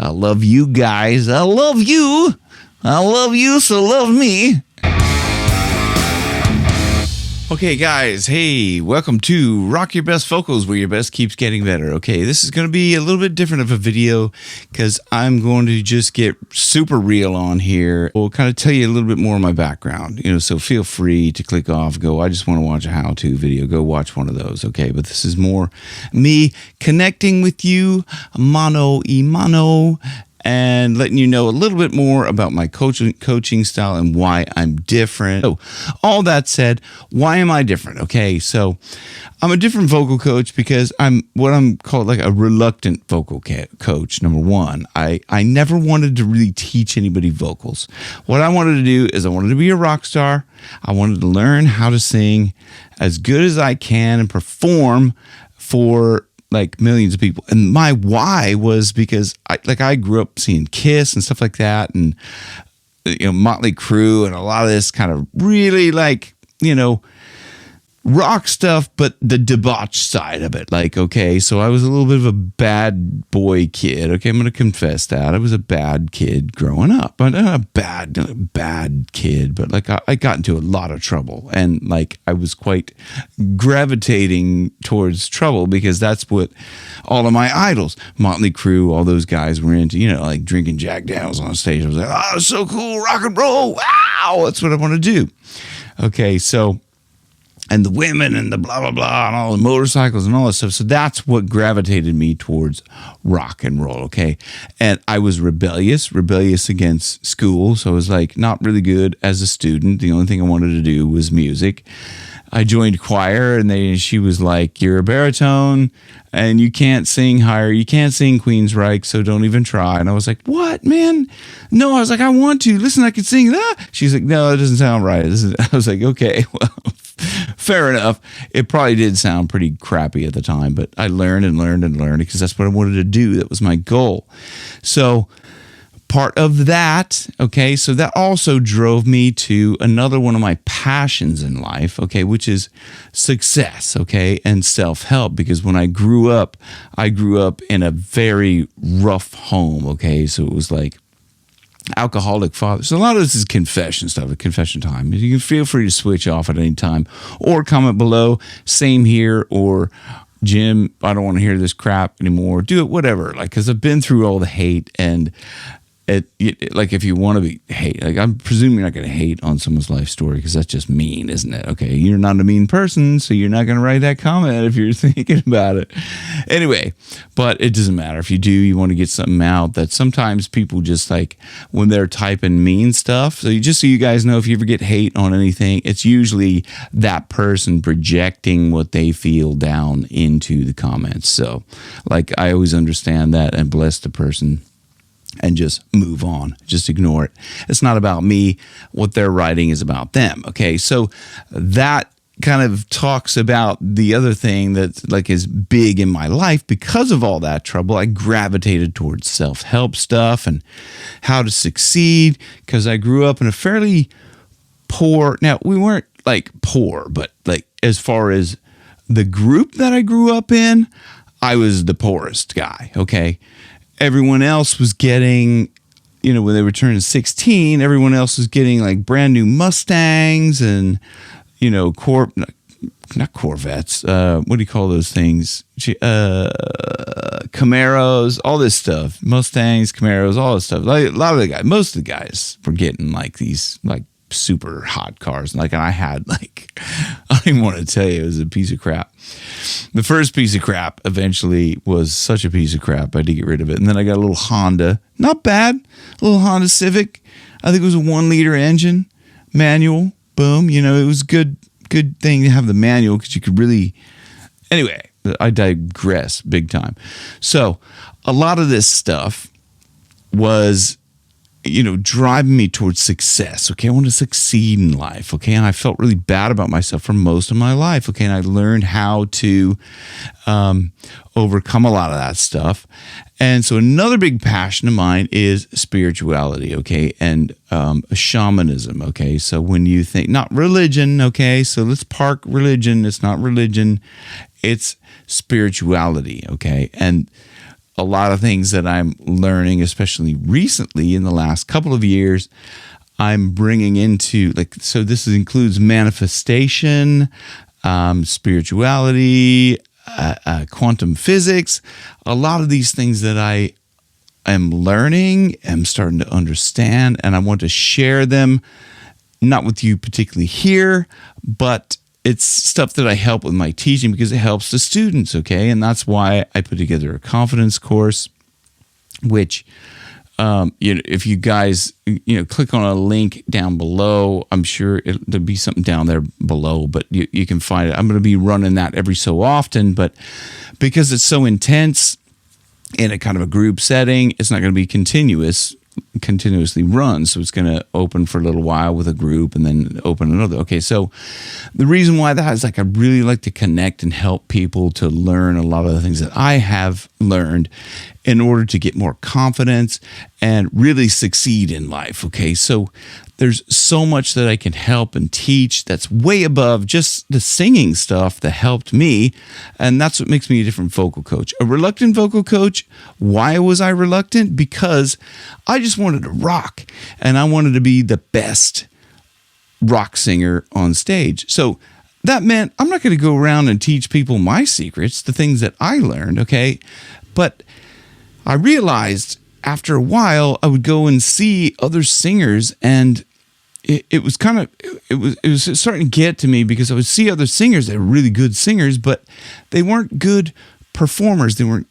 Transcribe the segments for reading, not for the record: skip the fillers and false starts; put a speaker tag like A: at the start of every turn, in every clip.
A: I love you guys. I love you. I love you, so love me. Okay, guys. Hey, welcome to Rock Your Best Vocals, where your best keeps getting better. Okay, this is going to be a little bit different of a video because I'm going to just get super real on here. We'll kind of tell you a little bit more of my background, so feel free to click off, go, I just want to watch a how-to video. Go watch one of those, okay? But this is more me connecting with you, mano y mano, and letting you know a little bit more about my coaching style and why I'm different. So, all that said, why am I different? Okay, so I'm a different vocal coach because I'm what I'm called like a reluctant vocal coach. Number one, I never wanted to really teach anybody vocals. What I wanted to do is I wanted to be a rock star. I wanted to learn how to sing as good as I can and perform for like millions of people. And my why was because I grew up seeing Kiss and stuff like that, and Motley Crue and a lot of this kind of really rock stuff, but the debauched side of it. So I was a little bit of a bad boy kid. Okay, I'm going to confess that. I was a bad kid growing up. But not a bad kid, but I got into a lot of trouble. And I was quite gravitating towards trouble because that's what all of my idols, Motley Crue, all those guys were into, drinking Jack Daniels on stage. I was like, oh, so cool, rock and roll. Wow, that's what I want to do. Okay, so and the women and the blah, blah, blah, and all the motorcycles and all that stuff. So that's what gravitated me towards rock and roll, okay? And I was rebellious against school. So I was not really good as a student. The only thing I wanted to do was music. I joined choir, and she was like, you're a baritone, and you can't sing higher. You can't sing Queensryche, so don't even try. And I was like, what, man? No, I was like, I want to. Listen, I can sing that. She's like, no, it doesn't sound right. I was like, okay, well, fair enough. It probably did sound pretty crappy at the time, but I learned because that's what I wanted to do. That was my goal. So part of that, okay, so that also drove me to another one of my passions in life, okay, which is success, okay, and self-help. Because when I grew up in a very rough home, okay, so it was alcoholic father. So a lot of this is confession stuff, confession time. You can feel free to switch off at any time or comment below, same here, or Jim, I don't want to hear this crap anymore. Do it, whatever. Because I've been through all the hate, and if you want to be hate, I'm presuming you're not going to hate on someone's life story because that's just mean, isn't it? Okay, you're not a mean person, so you're not going to write that comment if you're thinking about it. Anyway, but it doesn't matter. If you do, you want to get something out. That sometimes people just when they're typing mean stuff. So just so you guys know, if you ever get hate on anything, it's usually that person projecting what they feel down into the comments. So I always understand that and bless the person and just move on. Just ignore it. It's not about me. What they're writing is about them. Okay, so that kind of talks about the other thing that is big in my life. Because of all that trouble, I gravitated towards self-help stuff and how to succeed, because I grew up in a fairly poor, now we weren't poor, but as far as the group that I grew up in, I was the poorest guy, okay? Everyone else was getting, when they were turning 16, everyone else was getting brand new Mustangs and, not Corvettes. What do you call those things? Camaros, all this stuff. Mustangs, Camaros, all this stuff. Most of the guys were getting these super hot cars. And I had I don't even want to tell you, it was a piece of crap. The first piece of crap eventually was such a piece of crap, I had to get rid of it. And then I got a little Honda, not bad, a little Honda Civic. I think it was a 1-liter engine, manual, boom. It was good thing to have the manual because you could really, anyway, I digress big time. So a lot of this stuff was driving me towards success. Okay, I want to succeed in life. Okay, and I felt really bad about myself for most of my life. Okay, and I learned how to overcome a lot of that stuff. And so another big passion of mine is spirituality. Okay, and shamanism. Okay, so when you think, not religion. Okay, so let's park religion. It's not religion. It's spirituality. Okay, and a lot of things that I'm learning, especially recently in the last couple of years, I'm bringing into, like, so this includes manifestation, spirituality, quantum physics, a lot of these things that I am learning, am starting to understand, and I want to share them, not with you particularly here, but it's stuff that I help with my teaching because it helps the students, okay? And that's why I put together a confidence course, which, if you guys, click on a link down below, I'm sure there'll be something down there below, but you can find it. I'm going to be running that every so often, but because it's so intense in a kind of a group setting, it's not going to be continuously run. So it's going to open for a little while with a group and then open another. Okay, so the reason why that is, like, I really like to connect and help people to learn a lot of the things that I have learned in order to get more confidence and really succeed in life. Okay, so there's so much that I can help and teach that's way above just the singing stuff that helped me. And that's what makes me a different vocal coach. A reluctant vocal coach. Why was I reluctant? Because I just wanted to rock and I wanted to be the best rock singer on stage. So that meant I'm not going to go around and teach people my secrets, the things that I learned, okay? But I realized after a while I would go and see other singers, and it was starting to get to me because I would see other singers that were really good singers, but they weren't good performers. They weren't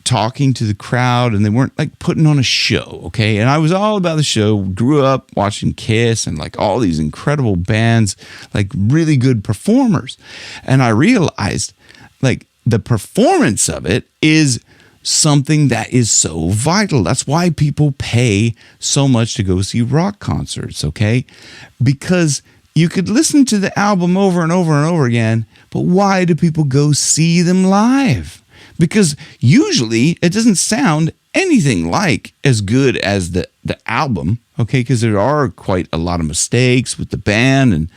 A: talking to the crowd, and they weren't, like, putting on a show, okay? And I was all about the show, grew up watching Kiss and, like, all these incredible bands, like, really good performers. And I realized, like, the performance of it is something that is so vital. That's why people pay so much to go see rock concerts, okay? Because you could listen to the album over and over and over again, but why do people go see them live? Because usually it doesn't sound anything like as good as the album, okay? Because there are quite a lot of mistakes with the band, and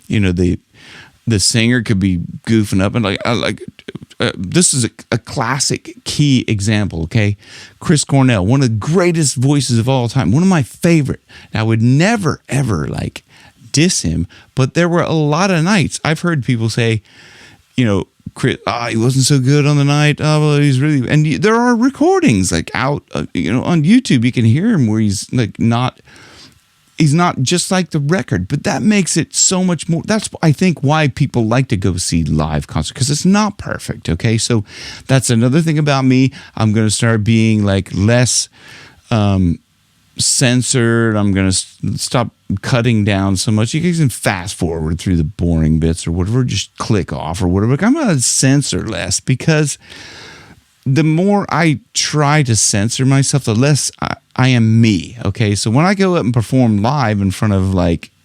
A: the singer could be goofing up, and this is a classic key example, okay? Chris Cornell, one of the greatest voices of all time, one of my favorite. Now, I would never, ever, diss him, but there were a lot of nights I've heard people say, Chris, he wasn't so good on the night. Oh, well, he's really, and there are recordings, out, on YouTube. You can hear him where he's, he's not just like the record, but that makes it so much more. That's, I think, why people like to go see live concerts, because it's not perfect, okay? So that's another thing about me. I'm going to start being, less censored. I'm going to stop cutting down so much. You can fast forward through the boring bits or whatever, just click off or whatever. I'm going to censor less, because the more I try to censor myself, the less I am me, okay? So when I go up and perform live in front of,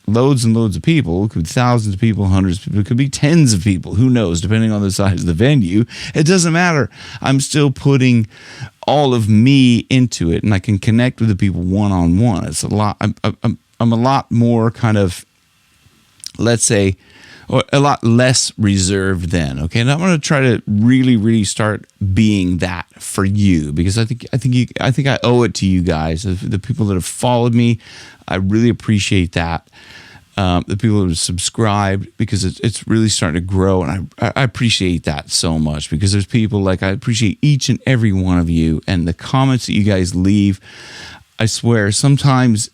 A: loads and loads of people, it could be thousands of people, hundreds of people, it could be tens of people, who knows, depending on the size of the venue. It doesn't matter. I'm still putting all of me into it, and I can connect with the people one-on-one. It's a lot. I'm a lot more kind of, let's say, or a lot less reserved then, okay? And I'm going to try to really, really start being that for you, because I think I owe it to you guys, the people that have followed me. I really appreciate that. The people that have subscribed, because it's really starting to grow, and I appreciate that so much, because there's people, I appreciate each and every one of you, and the comments that you guys leave. I swear, sometimes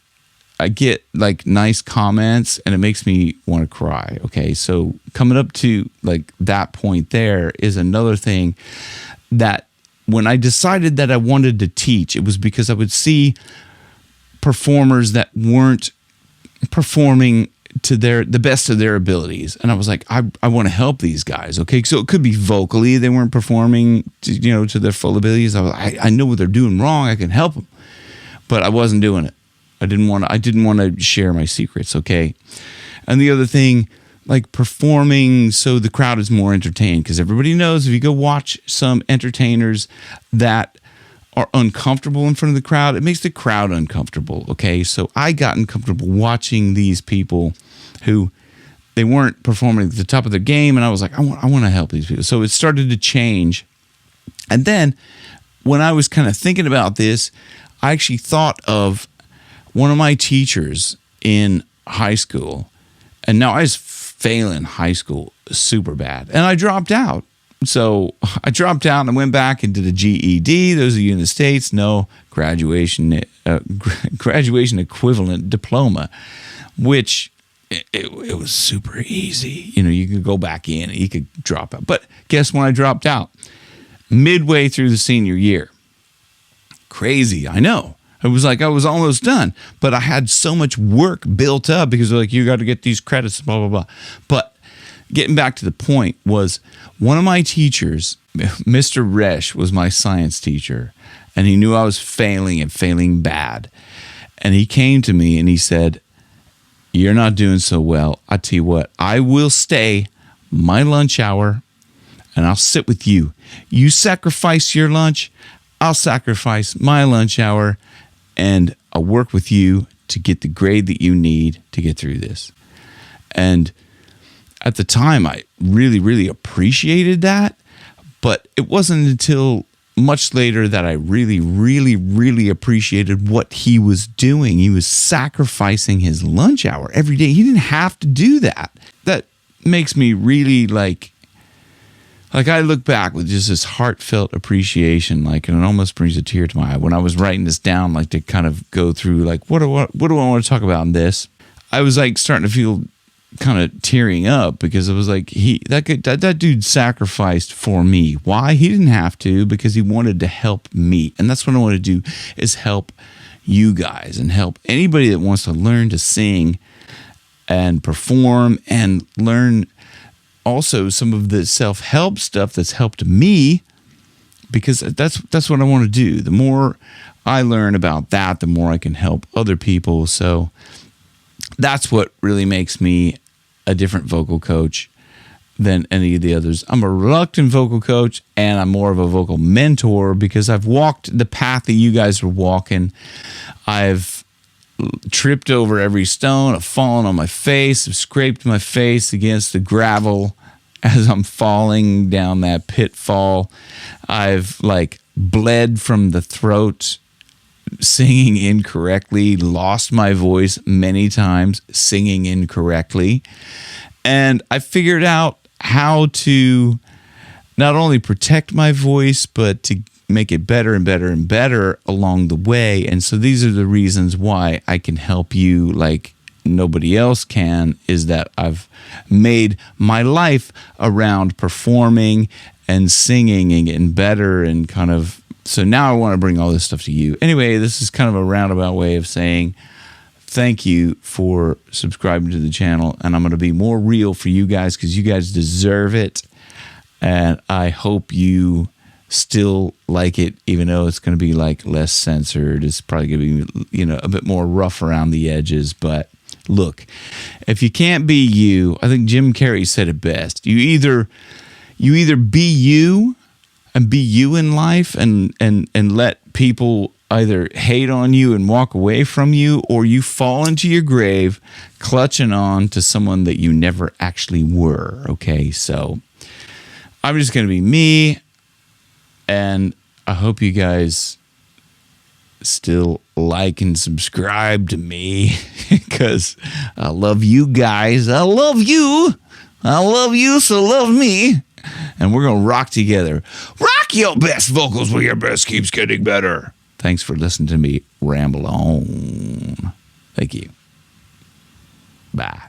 A: I get nice comments and it makes me want to cry. Okay. So coming up to that point there is another thing that when I decided that I wanted to teach, it was because I would see performers that weren't performing to the best of their abilities. And I was like, I want to help these guys. Okay. So it could be vocally, they weren't performing to their full abilities. I know what they're doing wrong. I can help them, but I wasn't doing it. I didn't want to share my secrets, okay? And the other thing, performing so the crowd is more entertained, because everybody knows if you go watch some entertainers that are uncomfortable in front of the crowd, it makes the crowd uncomfortable, okay? So I got uncomfortable watching these people who they weren't performing at the top of their game, and I was like, I want to help these people. So it started to change. And then when I was kind of thinking about this, I actually thought of one of my teachers in high school. And now I was failing high school super bad. And I dropped out. So I dropped out and I went back and did a GED. Those of you in the States know graduation equivalent diploma, which it was super easy. You know, you could go back in and you could drop out. But guess when I dropped out? Midway through the senior year. Crazy, I know. It was like I was almost done, but I had so much work built up because they're like, you got to get these credits, blah, blah, blah. But getting back to the point was one of my teachers, Mr. Resch, was my science teacher, and he knew I was failing and failing bad. And he came to me and he said, you're not doing so well. I tell you what, I will stay my lunch hour and I'll sit with you. You sacrifice your lunch, I'll sacrifice my lunch hour, and I'll work with you to get the grade that you need to get through this. And at the time, I really, really appreciated that. But it wasn't until much later that I really, really, really appreciated what he was doing. He was sacrificing his lunch hour every day. He didn't have to do that. That makes me really like I look back with just this heartfelt appreciation, and it almost brings a tear to my eye. When I was writing this down, to kind of go through, what do I want to talk about in this? I was starting to feel kind of tearing up because it was that dude sacrificed for me. Why? He didn't have to, because he wanted to help me. And that's what I want to do, is help you guys and help anybody that wants to learn to sing and perform and learn also some of the self-help stuff that's helped me, because that's what I want to do. The more I learn about that, the more I can help other people. So that's what really makes me a different vocal coach than any of the others. I'm a reluctant vocal coach, and I'm more of a vocal mentor because I've walked the path that you guys are walking. I've tripped over every stone. I've fallen on my face. I've scraped my face against the gravel as I'm falling down that pitfall. I've bled from the throat singing incorrectly, lost my voice many times singing incorrectly. And I figured out how to not only protect my voice, but to make it better and better and better along the way. And so these are the reasons why I can help you like nobody else can, is that I've made my life around performing and singing and getting better, and kind of, so now I want to bring all this stuff to you. Anyway, this is kind of a roundabout way of saying thank you for subscribing to the channel, and I'm going to be more real for you guys because you guys deserve it, and I hope you still like it, even though it's going to be less censored. It's probably going to be, a bit more rough around the edges. But look, if you can't be you, I think Jim Carrey said it best. You either be you and be you in life, and let people either hate on you and walk away from you, or you fall into your grave clutching on to someone that you never actually were. Okay, so I'm just going to be me. And I hope you guys still like and subscribe to me because I love you guys. I love you. I love you, so love me. And we're going to rock together. Rock your best vocals where your best keeps getting better. Thanks for listening to me ramble on. Thank you. Bye.